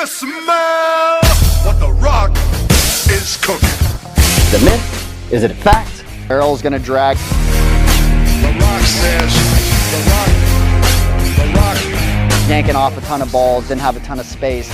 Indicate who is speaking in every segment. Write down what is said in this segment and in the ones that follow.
Speaker 1: you smell what the rock is cooking?
Speaker 2: The myth, is it a fact? Barrel's gonna drag.
Speaker 1: The rock says, the rock.
Speaker 2: Yanking off a ton of balls, didn't have a ton of space.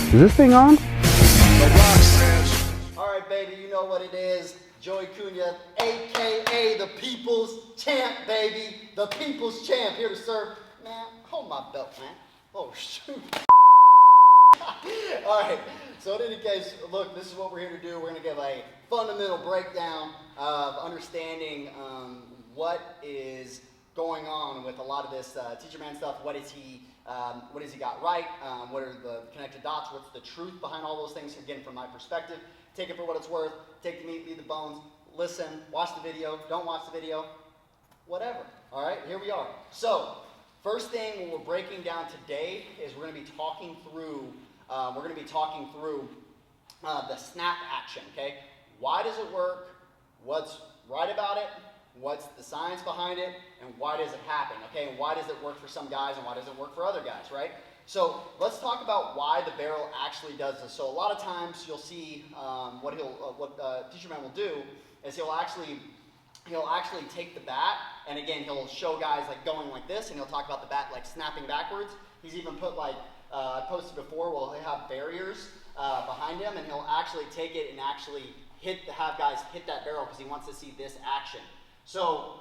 Speaker 2: Is this thing on?
Speaker 1: The rock says.
Speaker 2: All right, baby, you know what it is. Joey Cunha, AKA the People's Champ, baby. The People's Champ, here to serve. Man, hold my belt, man. Oh, shoot. All right, so in any case, look, this is what we're here to do. We're going to give a fundamental breakdown of understanding what is going on with a lot of this Teacherman stuff. What has he got right? What are the connected dots? What's the truth behind all those things? Again, from my perspective, take it for what it's worth. Take the meat, leave the bones. Listen, watch the video. Don't watch the video. Whatever. All right, here we are. So, first thing we're breaking down today is we're going to be talking through. The snap action. Okay, why does it work? What's right about it? What's the science behind it, and why does it happen, okay? And why does it work for some guys, and why does it work for other guys, right? So let's talk about why the barrel actually does this. So a lot of times you'll see what Teacherman will do is he'll actually take the bat, and again he'll show guys like going like this, and he'll talk about the bat like snapping backwards. He's even put like I posted before, well, he'll have barriers behind him, and he'll actually take it and actually have guys hit that barrel because he wants to see this action. So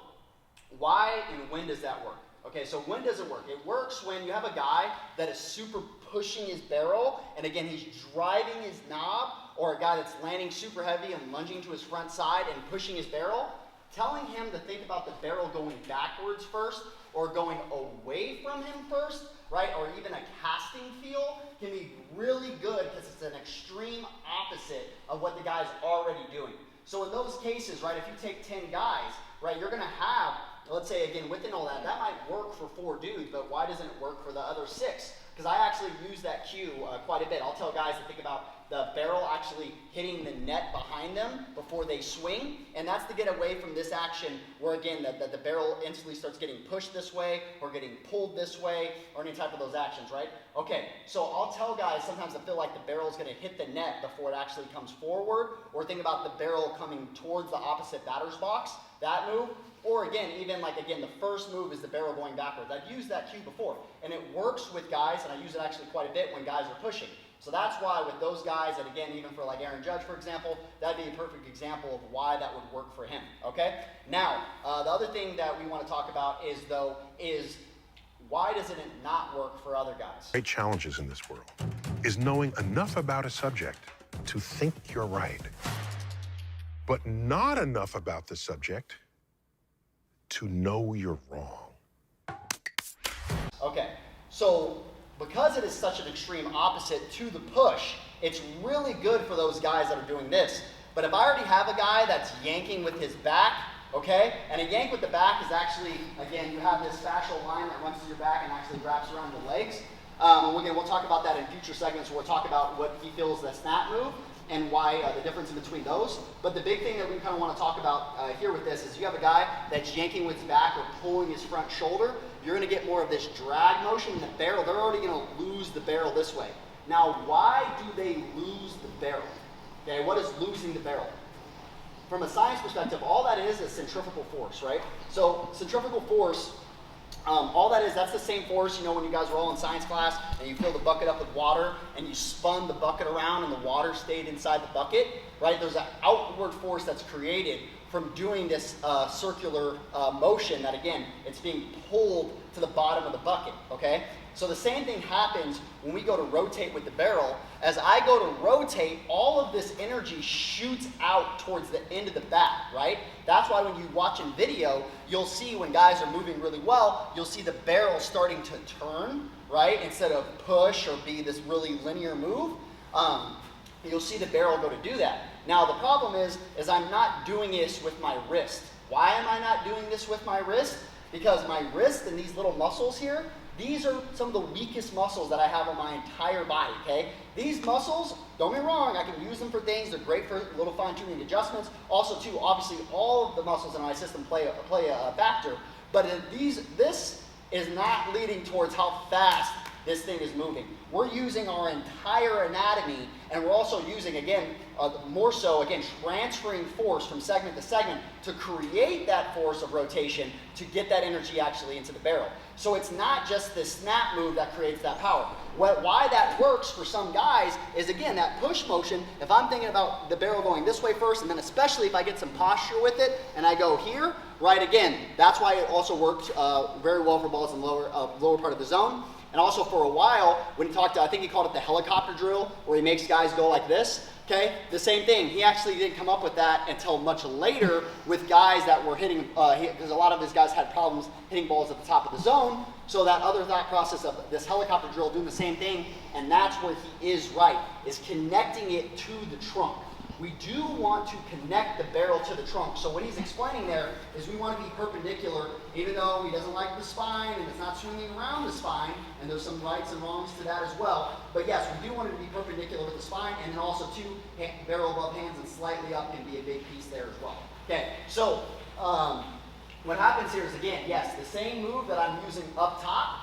Speaker 2: why and when does that work? Okay, so when does it work? It works when you have a guy that is super pushing his barrel, and again, he's driving his knob, or a guy that's landing super heavy and lunging to his front side and pushing his barrel. Telling him to think about the barrel going backwards first, or going away from him first, right? Or even a casting feel can be really good because it's an extreme opposite of what the guy's already doing. So in those cases, right, if you take 10 guys, right, you're going to have, let's say again, within all that might work for 4 dudes, but why doesn't it work for the other 6? Because I actually use that cue quite a bit. I'll tell guys to think about the barrel actually hitting the net behind them before they swing, and that's to get away from this action where, again, the barrel instantly starts getting pushed this way or getting pulled this way or any type of those actions, right? Okay, so I'll tell guys sometimes to feel like the barrel is going to hit the net before it actually comes forward, or think about the barrel coming towards the opposite batter's box, that move. Or again, the first move is the barrel going backwards. I've used that cue before, and it works with guys, and I use it actually quite a bit when guys are pushing. So that's why with those guys, and again, even for like Aaron Judge, for example, that'd be a perfect example of why that would work for him, okay? Now, the other thing that we want to talk about is why does it not work for other guys?
Speaker 3: Great challenges in this world is knowing enough about a subject to think you're right, but not enough about the subject to know you're wrong.
Speaker 2: Okay, so because it is such an extreme opposite to the push, it's really good for those guys that are doing this. But if I already have a guy that's yanking with his back, okay, and a yank with the back is actually, again, you have this fascial line that runs through your back and actually wraps around the legs. We'll talk about that in future segments where we'll talk about what he feels the snap move and why the difference in between those. But the big thing that we kind of want to talk about here with this is you have a guy that's yanking with his back or pulling his front shoulder. You're going to get more of this drag motion in the barrel. They're already going to lose the barrel this way. Now, why do they lose the barrel? Okay, what is losing the barrel? From a science perspective, all that is centrifugal force, right? So centrifugal force, all that is, that's the same force, you know, when you guys were all in science class and you fill the bucket up with water and you spun the bucket around and the water stayed inside the bucket, right? There's an outward force that's created from doing this circular motion that, again, it's being pulled to the bottom of the bucket, okay? So the same thing happens when we go to rotate with the barrel. As I go to rotate, all of this energy shoots out towards the end of the bat, right? That's why when you watch in video, you'll see when guys are moving really well, you'll see the barrel starting to turn, right? Instead of push or be this really linear move, you'll see the barrel go to do that. Now the problem is I'm not doing this with my wrist. Why am I not doing this with my wrist? Because my wrist and these little muscles here, these are some of the weakest muscles that I have on my entire body, okay? These muscles, don't get me wrong, I can use them for things. They're great for little fine-tuning adjustments. Also, too, obviously, all of the muscles in my system play a factor. But this is not leading towards how fast this thing is moving. We're using our entire anatomy, and we're also using, again, more so, again, transferring force from segment to segment to create that force of rotation to get that energy actually into the barrel. So it's not just the snap move that creates that power. Why that works for some guys is, again, that push motion. If I'm thinking about the barrel going this way first, and then especially if I get some posture with it, and I go here, right, again, that's why it also works very well for balls in the lower part of the zone. And also for a while, when he talked, I think he called it the helicopter drill, where he makes guys go like this, okay? The same thing. He actually didn't come up with that until much later with guys that were hitting, because a lot of his guys had problems hitting balls at the top of the zone. So that other thought process of this helicopter drill doing the same thing, and that's where he is right, is connecting it to the trunk. We do want to connect the barrel to the trunk. So what he's explaining there is we want to be perpendicular, even though he doesn't like the spine and it's not swinging around the spine, and there's some rights and wrongs to that as well. But yes, we do want it to be perpendicular with the spine, and then also barrel above hands and slightly up can be a big piece there as well. Okay, so what happens here is, again, yes, the same move that I'm using up top,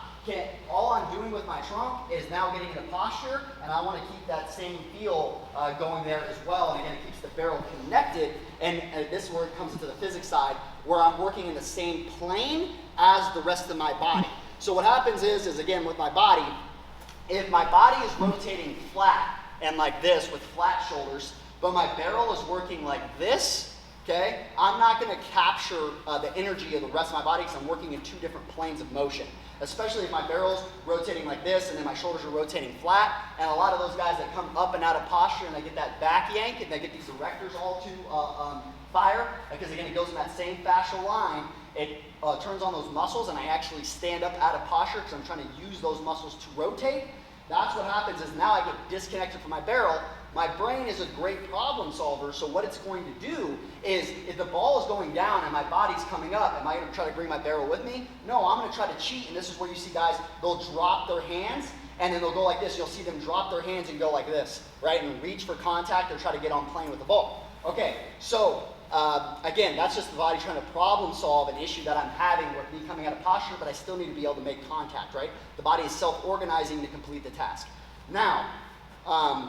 Speaker 2: all I'm doing with my trunk is now getting into posture, and I want to keep that same feel going there as well. And again, it keeps the barrel connected, and this is where it comes into the physics side, where I'm working in the same plane as the rest of my body. So what happens is again, with my body, if my body is rotating flat and like this with flat shoulders, but my barrel is working like this, okay, I'm not going to capture the energy of the rest of my body because I'm working in two different planes of motion. Especially if my barrel's rotating like this and then my shoulders are rotating flat. And a lot of those guys that come up and out of posture and they get that back yank and they get these erectors all to fire, because again, it goes in that same fascial line. It turns on those muscles, and I actually stand up out of posture because I'm trying to use those muscles to rotate. That's what happens is now I get disconnected from my barrel. My brain is a great problem solver, so what it's going to do is, if the ball is going down and my body's coming up, am I going to try to bring my barrel with me? No, I'm going to try to cheat, and this is where you see guys, they'll drop their hands, and then they'll go like this. You'll see them drop their hands and go like this, right, and reach for contact or try to get on plane with the ball. Okay, so again, that's just the body trying to problem solve an issue that I'm having with me coming out of posture, but I still need to be able to make contact, right? The body is self-organizing to complete the task. Now,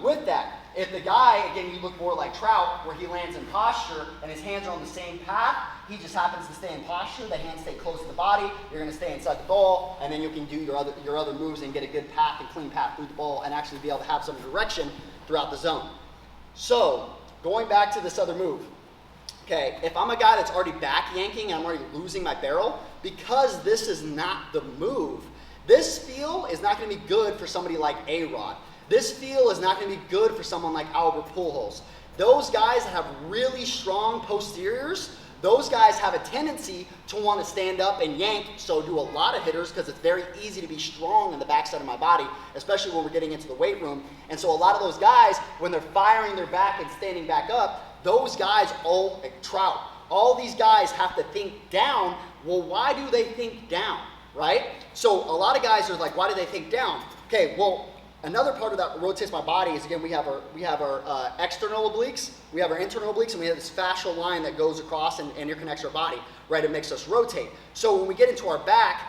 Speaker 2: with that, if the guy, again, you look more like Trout, where he lands in posture and his hands are on the same path, he just happens to stay in posture, the hands stay close to the body, you're going to stay inside the ball, and then you can do your other moves and get a good path and clean path through the ball and actually be able to have some direction throughout the zone. So, going back to this other move, okay, if I'm a guy that's already back yanking and I'm already losing my barrel, because this is not the move, this feel is not going to be good for somebody like A-Rod. This feel is not going to be good for someone like Albert Pujols. Those guys that have really strong posteriors, those guys have a tendency to want to stand up and yank, so do a lot of hitters, because it's very easy to be strong in the backside of my body, especially when we're getting into the weight room. And so a lot of those guys, when they're firing their back and standing back up, those guys, like Trout, all these guys have to think down. Well, why do they think down, right? So a lot of guys are like, why do they think down? Okay, well, another part of that rotates my body is, again, we have our external obliques, we have our internal obliques, and we have this fascial line that goes across and interconnects our body, right? It makes us rotate. So when we get into our back,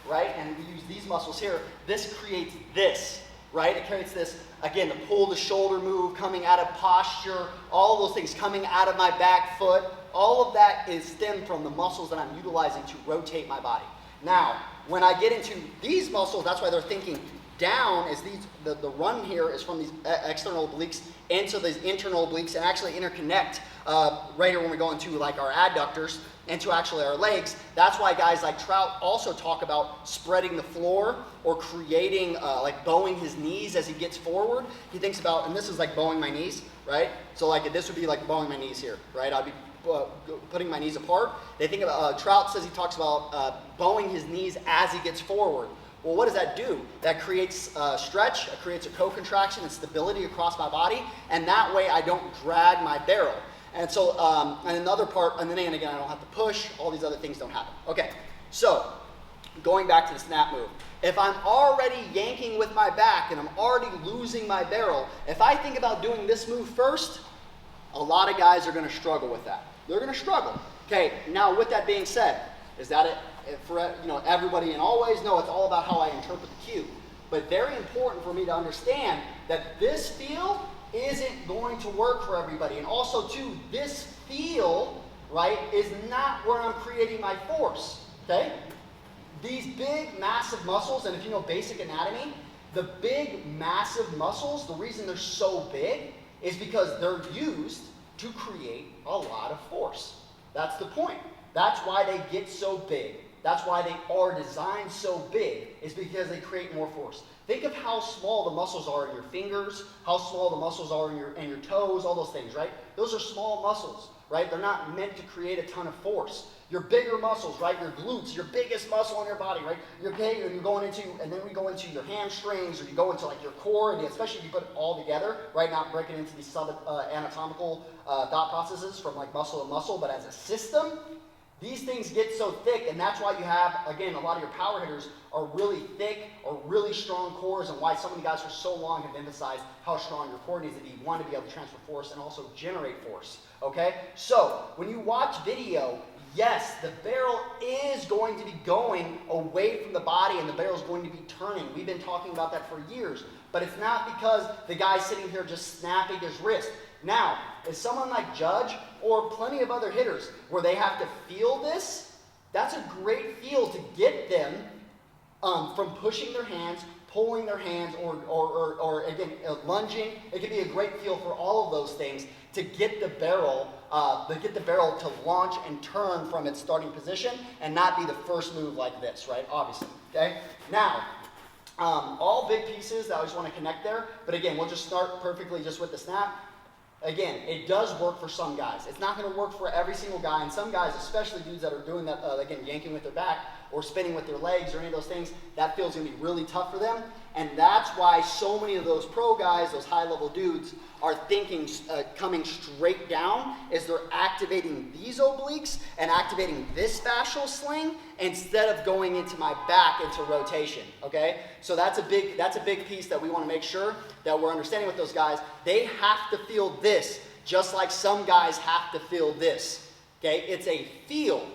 Speaker 2: right, and we use these muscles here, this creates this, right? It creates this, again, the pull the shoulder move, coming out of posture, all those things coming out of my back foot. All of that is stemmed from the muscles that I'm utilizing to rotate my body. Now, when I get into these muscles, that's why they're thinking down, is the run here is from these external obliques into these internal obliques and actually interconnect right here when we go into like our adductors into actually our legs. That's why guys like Trout also talk about spreading the floor or creating like bowing his knees as he gets forward. He thinks about, and this is like bowing my knees, right? So like this would be like bowing my knees here, right? I'd be putting my knees apart. They think about, Trout says he talks about bowing his knees as he gets forward. Well, what does that do? That creates stretch, it creates a co-contraction and stability across my body, and that way I don't drag my barrel. And so, and another part, and then again, I don't have to push, all these other things don't happen. Okay, so, going back to the snap move. If I'm already yanking with my back and I'm already losing my barrel, if I think about doing this move first, a lot of guys are going to struggle with that. They're going to struggle. Okay, now with that being said, is that for everybody and always. No, it's all about how I interpret the cue. But very important for me to understand that this feel isn't going to work for everybody. And also too, this feel, right, is not where I'm creating my force, okay? These big, massive muscles, and if you know basic anatomy, the big, massive muscles, the reason they're so big is because they're used to create a lot of force. That's the point. That's why they get so big. That's why they are designed so big, is because they create more force. Think of how small the muscles are in your fingers, how small the muscles are in your toes, all those things, right? Those are small muscles, right? They're not meant to create a ton of force. Your bigger muscles, right? Your glutes, your biggest muscle in your body, right? And then we go into your hamstrings, or you go into like your core, and especially if you put it all together, right? Not breaking into these anatomical thought processes from like muscle to muscle, but as a system, these things get so thick, and that's why you have, again, a lot of your power hitters are really thick or really strong cores, and why so many guys for so long have emphasized how strong your core needs to be. One, to be able to transfer force and also generate force, okay? So, when you watch video, yes, the barrel is going to be going away from the body, and the barrel is going to be turning. We've been talking about that for years, but it's not because the guy's sitting here just snapping his wrist. Now, if someone like Judge or plenty of other hitters where they have to feel this, that's a great feel to get them from pushing their hands, pulling their hands, or again, lunging. It can be a great feel for all of those things to get the barrel to launch and turn from its starting position and not be the first move like this, right? Obviously, okay? Now, all big pieces that I just want to connect there, but again, we'll just start perfectly just with the snap. Again, it does work for some guys. It's not going to work for every single guy, and some guys, especially dudes that are doing that, again, yanking with their back or spinning with their legs or any of those things, that feels going to be really tough for them. And that's why so many of those pro guys, those high-level dudes, are thinking coming straight down is they're activating these obliques and activating this fascial sling instead of going into my back into rotation, okay? So that's a big piece that we want to make sure that we're understanding with those guys. They have to feel this just like some guys have to feel this, okay? It's a feel.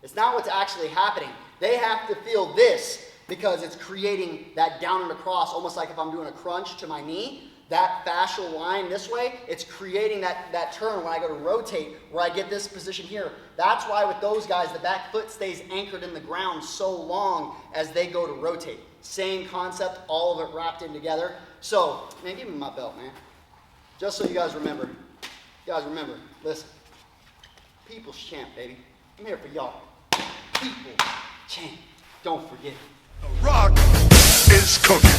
Speaker 2: It's not what's actually happening. They have to feel this because it's creating that down and across, almost like if I'm doing a crunch to my knee, that fascial line this way, it's creating that turn when I go to rotate, where I get this position here. That's why with those guys, the back foot stays anchored in the ground so long as they go to rotate. Same concept, all of it wrapped in together. So, man, give me my belt, man. Just so you guys remember. You guys remember, listen. People's champ, baby. I'm here for y'all. People's champ. Don't forget.
Speaker 1: The Rock is cooking.